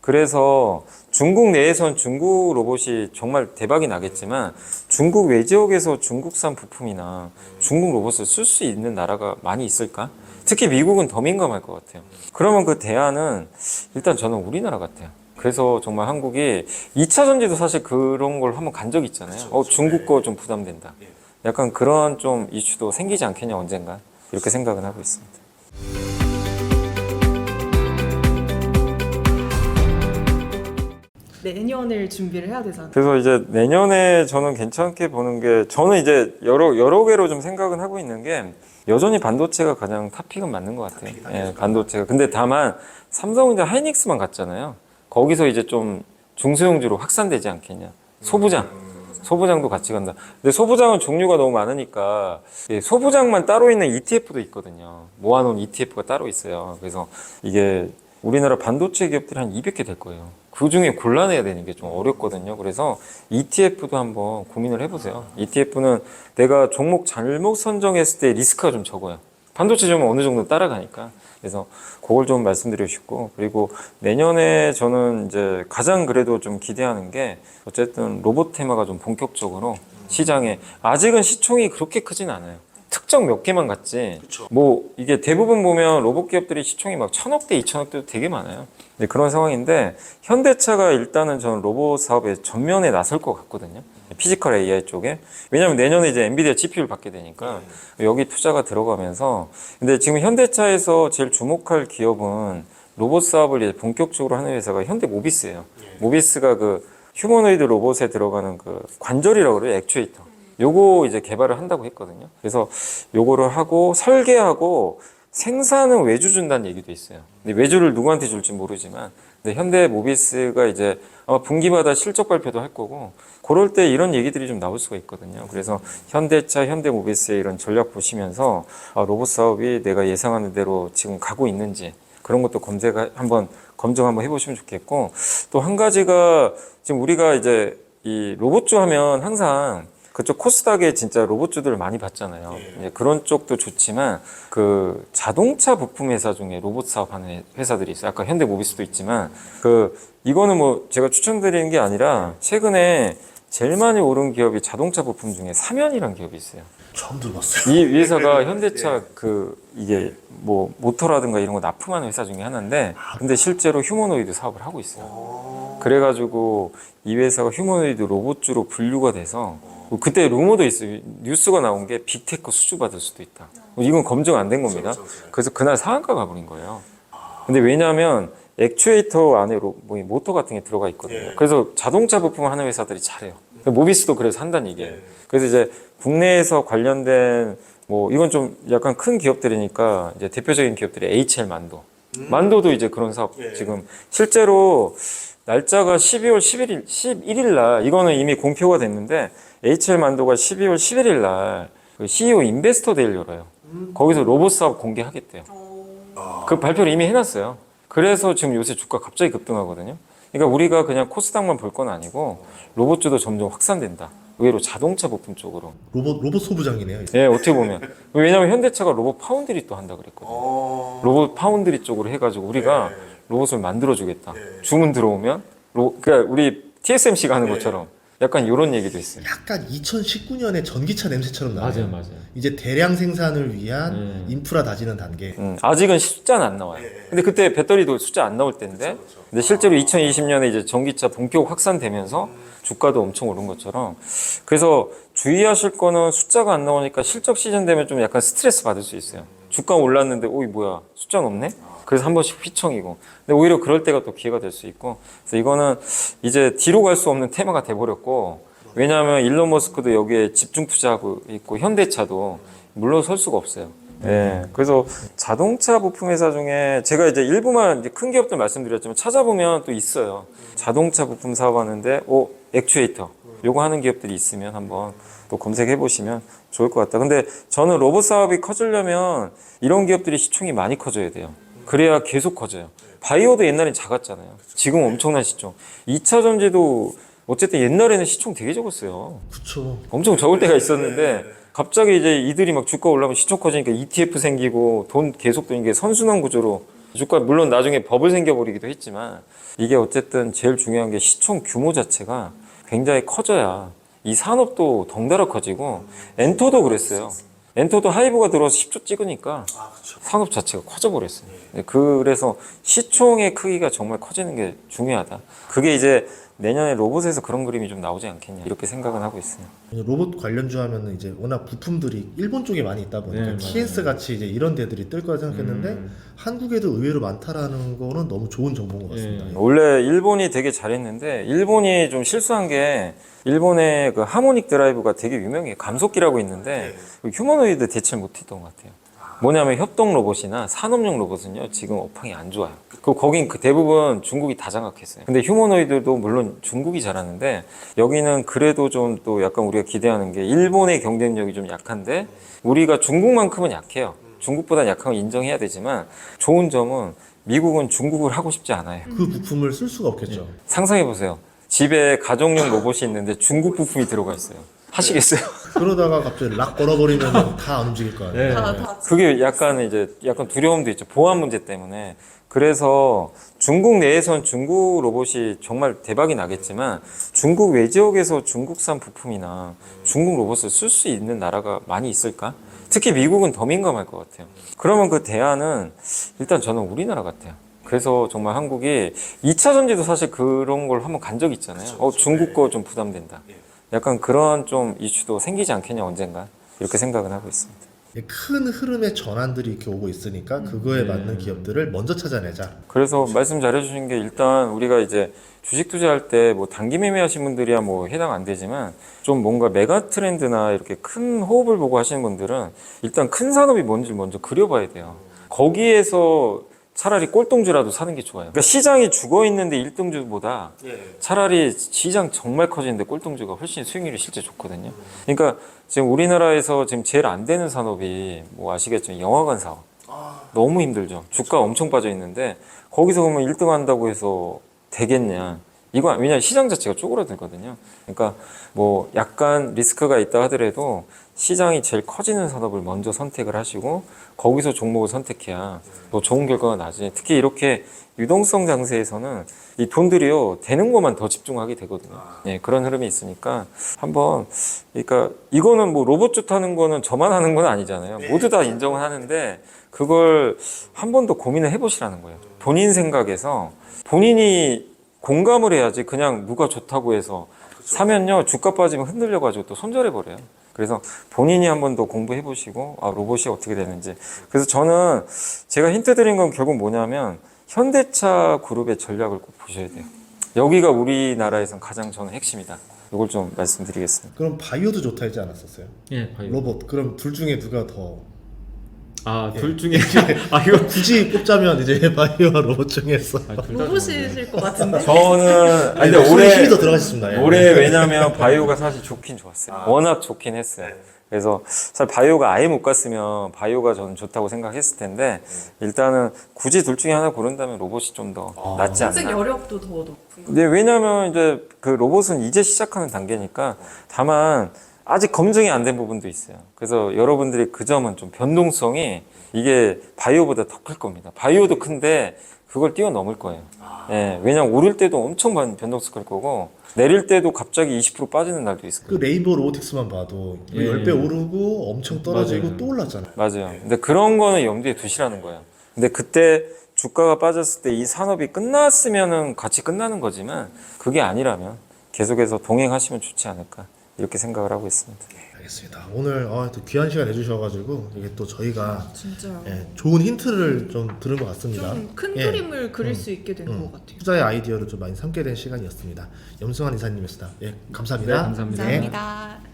그래서 중국 내에선 중국 로봇이 정말 대박이 나겠지만 중국 외지역에서 중국산 부품이나 중국 로봇을 쓸 수 있는 나라가 많이 있을까? 특히 미국은 더 민감할 것 같아요. 그러면 그 대안은 일단 저는 우리나라 같아요. 그래서 정말 한국이 2차 전지도 사실 그런 걸 한번 간 적이 있잖아요. 중국 거 좀 부담된다. 약간 그런 좀 이슈도 생기지 않겠냐 언젠가 이렇게 생각은 하고 있습니다. 내년을 준비를 해야 되잖아요. 그래서 이제 내년에 저는 괜찮게 보는 게 저는 이제 여러 개로 좀 생각은 하고 있는 게 여전히 반도체가 가장 탑픽은 맞는 것 같아요. 예, 반도체가. 근데 다만 삼성은 이제 하이닉스만 갔잖아요. 거기서 이제 좀 중소형주로 확산되지 않겠냐. 소부장도 같이 간다. 근데 소부장은 종류가 너무 많으니까 소부장만 따로 있는 ETF도 있거든요. 모아놓은 ETF가 따로 있어요. 그래서 이게 우리나라 반도체 기업들이 한 200개 될 거예요. 그 중에 골라내야 되는 게 좀 어렵거든요. 그래서 ETF도 한번 고민을 해보세요. ETF는 내가 종목 잘못 선정했을 때 리스크가 좀 적어요. 반도체 좀 어느 정도 따라가니까. 그래서 그걸 좀 말씀드리고 싶고, 그리고 내년에 저는 이제 가장 그래도 좀 기대하는 게 어쨌든 로봇 테마가 좀 본격적으로 시장에 아직은 시총이 그렇게 크진 않아요. 특정 몇 개만 갔지. 뭐 이게 대부분 보면 로봇 기업들이 시총이 막 1,000억대, 2,000억대도 되게 많아요. 근데 그런 상황인데 현대차가 일단은 저는 로봇 사업에 전면에 나설 것 같거든요. 피지컬 AI 쪽에. 왜냐면 내년에 이제 엔비디아 GPU를 받게 되니까 여기 투자가 들어가면서. 근데 지금 현대차에서 제일 주목할 기업은 로봇 사업을 이제 본격적으로 하는 회사가 현대모비스예요. 모비스가 그 휴머노이드 로봇에 들어가는 그 관절이라고 그래요. 액추에이터. 요거 이제 개발을 한다고 했거든요. 그래서 요거를 하고 설계하고 생산은 외주 준다는 얘기도 있어요. 근데 외주를 누구한테 줄지 모르지만, 근데 현대모비스가 이제 아마 분기마다 실적 발표도 할 거고, 그럴 때 이런 얘기들이 좀 나올 수가 있거든요. 그래서 현대차, 현대모비스의 이런 전략 보시면서 로봇 사업이 내가 예상하는 대로 지금 가고 있는지 그런 것도 검증 한번 해보시면 좋겠고, 또 한 가지가 지금 우리가 이제 이 로봇주 하면 항상 그쪽 코스닥에 진짜 로봇주들을 많이 봤잖아요. 이제 그런 쪽도 좋지만 그 자동차 부품 회사 중에 로봇 사업하는 회사들이 있어요. 아까 현대모비스도 있지만 이거는 뭐 제가 추천드리는 게 아니라 최근에 제일 많이 오른 기업이 자동차 부품 중에 사면이라는 기업이 있어요. 처음 들어봤어요. 이 회사가 현대차 이게 뭐 모터라든가 이런 거 납품하는 회사 중에 하나인데, 근데 실제로 휴머노이드 사업을 하고 있어요. 그래가지고 이 회사가 휴머노이드 로봇주로 분류가 돼서 그때 루머도 있어요. 뉴스가 나온 게 빅테크 수주 받을 수도 있다. 이건 검증 안 된 겁니다. 그래서 그날 상한가 가버린 거예요. 근데 왜냐하면 액추에이터 안에 모터 같은 게 들어가 있거든요. 그래서 자동차 부품을 하는 회사들이 잘해요. 모비스도 그래서 한다는 얘기예요. 그래서 이제 국내에서 관련된 이건 좀 약간 큰 기업들이니까 이제 대표적인 기업들이 HL 만도도 이제 그런 사업 지금 실제로 날짜가 12월 11일 날 이거는 이미 공표가 됐는데 HL 만도가 12월 11일 날 그 CEO 인베스터 데이를 열어요. 거기서 로봇 사업 공개하겠대요. 그 발표를 이미 해놨어요. 그래서 지금 요새 주가 갑자기 급등하거든요. 그러니까 우리가 그냥 코스닥만 볼 건 아니고 로봇주도 점점 확산된다. 의외로 자동차 부품 쪽으로. 로봇 소부장이네요. 네, 어떻게 보면. 왜냐면 현대차가 로봇 파운드리 또 한다 그랬거든요. 로봇 파운드리 쪽으로 해가지고 우리가 로봇을 만들어주겠다. 주문 들어오면 그러니까 우리 TSMC가 하는 것처럼 약간 이런 얘기도 있어요. 약간 2019년에 전기차 냄새처럼 나요. 맞아요. 이제 대량 생산을 위한 인프라 다지는 단계. 아직은 숫자는 안 나와요. 근데 그때 배터리도 숫자 안 나올 때인데, 근데 실제로 2020년에 이제 전기차 본격 확산되면서 주가도 엄청 오른 것처럼. 그래서 주의하실 거는 숫자가 안 나오니까 실적 시즌 되면 좀 약간 스트레스 받을 수 있어요. 주가 올랐는데, 뭐야, 숫자는 없네? 그래서 한 번씩 휘청이고. 근데 오히려 그럴 때가 또 기회가 될 수 있고. 그래서 이거는 이제 뒤로 갈 수 없는 테마가 돼버렸고, 왜냐하면 일론 머스크도 여기에 집중 투자하고 있고, 현대차도 물러설 수가 없어요. 네, 그래서 자동차 부품 회사 중에 제가 이제 일부만 이제 큰 기업들 말씀드렸지만 찾아보면 또 있어요. 자동차 부품 사업하는데, 액추에이터. 요거 하는 기업들이 있으면 한번 또 검색해 보시면 좋을 것 같다. 근데 저는 로봇 사업이 커지려면 이런 기업들이 시총이 많이 커져야 돼요. 그래야 계속 커져요. 바이오도 옛날엔 작았잖아요. 지금 엄청난 시총. 2차 전지도 어쨌든 옛날에는 시총 되게 적었어요. 그쵸. 엄청 적을 때가 있었는데 갑자기 이제 이들이 막 주가 올라가면 시총 커지니까 ETF 생기고 돈 계속 도는 게 선순환 구조로 주가 물론 나중에 버블 생겨버리기도 했지만 이게 어쨌든 제일 중요한 게 시총 규모 자체가 굉장히 커져야 이 산업도 덩달아 커지고 엔터도 그랬어요. 엔터도 하이브가 들어와서 10조 찍으니까 산업 자체가 커져버렸어요. 그래서 시총의 크기가 정말 커지는 게 중요하다. 그게 이제 내년에 로봇에서 그런 그림이 좀 나오지 않겠냐 이렇게 생각은 하고 있어요. 로봇 관련주 하면은 이제 워낙 부품들이 일본 쪽에 많이 있다 보니까 네, TS 같이 이제 이런 데들이 뜰 거라 생각했는데 한국에도 의외로 많다라는 거는 너무 좋은 정보인 것 같습니다. 원래 일본이 되게 잘했는데 일본이 좀 실수한 게 일본의 그 하모닉 드라이브가 되게 유명해요. 감속기라고 있는데 휴머노이드 대체를 못했던 것 같아요. 뭐냐면 협동 로봇이나 산업용 로봇은요 지금 업황이 안 좋아요. 거긴 그 대부분 중국이 다 장악했어요. 근데 휴머노이드도 물론 중국이 잘하는데 여기는 그래도 좀 또 약간 우리가 기대하는 게 일본의 경쟁력이 좀 약한데 우리가 중국만큼은 약해요. 중국보다 약한 건 인정해야 되지만 좋은 점은 미국은 중국을 하고 싶지 않아요. 그 부품을 쓸 수가 없겠죠. 상상해 보세요. 집에 가정용 로봇이 있는데 중국 부품이 들어가 있어요. 하시겠어요? 그러다가 갑자기 락 걸어버리면 다 안 움직일 거 아니에요. 그게 약간 두려움도 있죠. 보안 문제 때문에. 그래서 중국 내에선 중국 로봇이 정말 대박이 나겠지만 중국 외지역에서 중국산 부품이나 중국 로봇을 쓸 수 있는 나라가 많이 있을까? 특히 미국은 더 민감할 것 같아요. 그러면 그 대안은 일단 저는 우리나라 같아요. 그래서 정말 한국이 2차 전지도 사실 그런 걸 한번 간 적이 있잖아요. 중국 거 좀 부담된다. 약간 그런 좀 이슈도 생기지 않겠냐 언젠가 이렇게 생각은 하고 있습니다. 큰 흐름의 전환들이 이렇게 오고 있으니까 그거에 맞는 기업들을 먼저 찾아내자. 그래서 말씀 잘해주신 게 일단 우리가 이제 주식 투자할 때 뭐 단기 매매하신 분들이야 뭐 해당 안 되지만 좀 뭔가 메가 트렌드나 이렇게 큰 호흡을 보고 하시는 분들은 일단 큰 산업이 뭔지 먼저 그려봐야 돼요. 거기에서 차라리 꼴등주라도 사는 게 좋아요. 그러니까 시장이 죽어 있는데 1등주보다 차라리 시장 정말 커지는데 꼴등주가 훨씬 수익률이 실제 좋거든요. 그러니까 지금 우리나라에서 지금 제일 안 되는 산업이 뭐 아시겠지만 영화관 사업. 너무 힘들죠. 주가 엄청 빠져 있는데 거기서 그러면 1등 한다고 해서 되겠냐. 이거 왜냐면 시장 자체가 쪼그라들거든요. 그러니까 뭐 약간 리스크가 있다 하더라도 시장이 제일 커지는 산업을 먼저 선택을 하시고 거기서 종목을 선택해야 또 좋은 결과가 나지. 특히 이렇게 유동성 장세에서는 이 돈들이요 되는 것만 더 집중하게 되거든요. 네, 그런 흐름이 있으니까 한번 그러니까 이거는 뭐 로봇주 타는 거는 저만 하는 건 아니잖아요. 모두 다 인정은 하는데 그걸 한 번 더 고민을 해보시라는 거예요. 본인 생각에서 본인이 공감을 해야지 그냥 누가 좋다고 해서 사면요 주가 빠지면 흔들려가지고 또 손절해버려요. 그래서 본인이 한 번 더 공부해 보시고 로봇이 어떻게 되는지. 그래서 저는 제가 힌트 드린 건 결국 뭐냐면 현대차 그룹의 전략을 꼭 보셔야 돼요. 여기가 우리나라에선 가장 저는 핵심이다. 이걸 좀 말씀드리겠습니다. 그럼 바이오도 좋다 했지 않았었어요? 예, 바이오. 로봇. 그럼 둘 중에 누가 더? 둘 중에 이거 굳이 꼽자면 이제 바이오와 로봇 중에서 로봇이실 것 같은데. 저는 근데 올해 힘이 더 들어가셨습니다. 예. 올해 왜냐면 바이오가 사실 좋긴 좋았어요. 워낙 좋긴 했어요. 그래서 사실 바이오가 아예 못 갔으면 바이오가 저는 좋다고 생각했을 텐데 일단은 굳이 둘 중에 하나 고른다면 로봇이 좀 더 낫지 검색 않나. 여력도 더 높은 거. 네, 왜냐면 이제 그 로봇은 이제 시작하는 단계니까 다만 아직 검증이 안 된 부분도 있어요. 그래서 여러분들이 그 점은 좀 변동성이 이게 바이오보다 더 클 겁니다. 바이오도 큰데 그걸 뛰어넘을 거예요. 예, 왜냐면 오를 때도 엄청 변동성 클 거고 내릴 때도 갑자기 20% 빠지는 날도 있을 그 거예요. 레인보우 로보틱스만 봐도 10배 오르고 엄청 떨어지고 맞아요. 또 올랐잖아요. 맞아요. 근데 그런 거는 염두에 두시라는 거예요. 근데 그때 주가가 빠졌을 때 이 산업이 끝났으면은 같이 끝나는 거지만 그게 아니라면 계속해서 동행하시면 좋지 않을까 이렇게 생각을 하고 있습니다. 알겠습니다. 오늘 또 귀한 시간 내주셔가지고 이게 또 저희가 진짜요. 좋은 힌트를 좀 들은 것 같습니다. 좀 큰 예. 그림을 그릴 수 있게 된 것 같아요. 투자의 아이디어를 좀 많이 삼게 된 시간이었습니다. 염승환 이사님이었습니다. 예, 감사합니다. 네, 감사합니다. 네. 감사합니다.